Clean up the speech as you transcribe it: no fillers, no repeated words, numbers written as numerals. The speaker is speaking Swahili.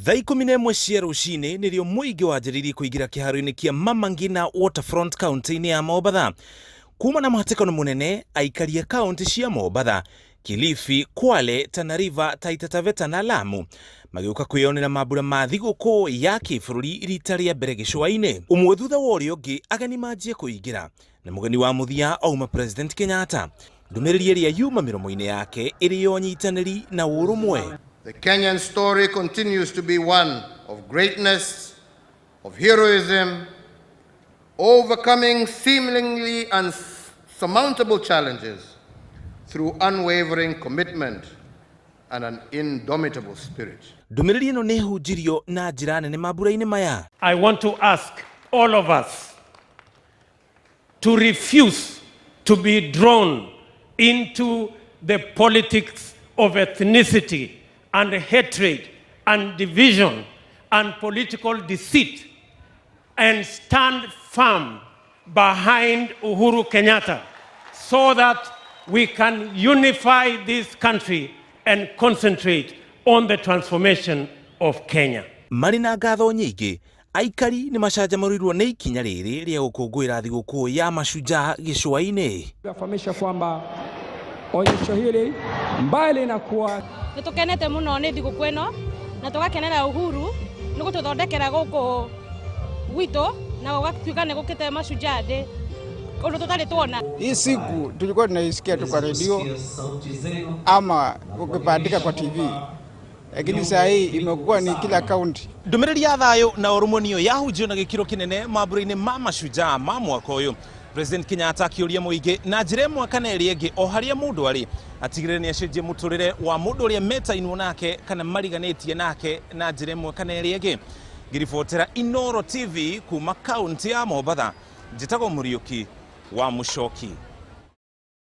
Thaa 11 cia ruciini nirio muingi wanjiririe kuingira kiharo-ini kia Mamangina Waterfront county-ini ya Mombasa. Kuma na muhatikano munene aikari a county cia Mombasa, Kilifi, Kwale, Tana River, Taita Taveta na Lamu magiuka kwiyonera mambura ma thigũkũ ya kĩbũrũri rita rĩa mbere gicua-ini. Umwe thutha wa ũrĩa ũngĩ ageni manjie kũingĩra na mũgeni wa mũthia auma President Kenyatta. Ndumiriri ĩrĩa yuma mĩromo-inĩ yake ĩrĩ ya unyitaniri na urumwe. The Kenyan story continues to be one of greatness, of heroism, overcoming seemingly unsurmountable challenges through unwavering commitment and an indomitable spirit. Ndumiriri ĩno nĩ hunjirio na njĩra nene mambura-inĩ maya. I want to ask all of us to refuse to be drawn into the politics of ethnicity and hatred and division and political deceit, and stand firm behind Uhuru Kenyatta so that we can unify this country and concentrate on the transformation of Kenya. Marina ngatho nyingi, aikari ni macanjamũrirwo nĩ ikinya rĩrĩ rĩa gũkũngũĩra thigũkũ ya mashujaa gicua-ini. Tunafahamisha kwamba onyesho hili mbali na kuwa nitukenete muno ni thigũkũ ĩno na tugakenera Uhuru nĩ gũtũthondekera gũkũ gwitũ na gũgatuĩka nĩ gũkĩte mashujaa ndĩ ũndũ tũtarĩ tuona. Hii siku tulikuwa tunaisikia tu kwa radio ama ukibandika kwa TV, lakini saa hii imekuwa ni kila kaunti. Ndumiriri ya thayo na urumwe niyo yahunjio na gĩkĩro kĩnene mambura-ini ma mashujaa ma mwaka ũyũ. President Kenyatta akĩũria mũingĩ na njĩra ĩmwe kana ĩrĩa ĩngĩ o harĩa mũndũ arĩ atigĩrĩre nĩ acenjia mũtũrĩre wa mũndũ ũrĩa metainwo nake kana mariganĩtie nake na njĩra ĩmwe kana ĩrĩa ĩngĩ. Ngĩribotera Inoro TV kuma kaunti ya Mombasa, njĩtagwo Mũriũki wa Mũchoki.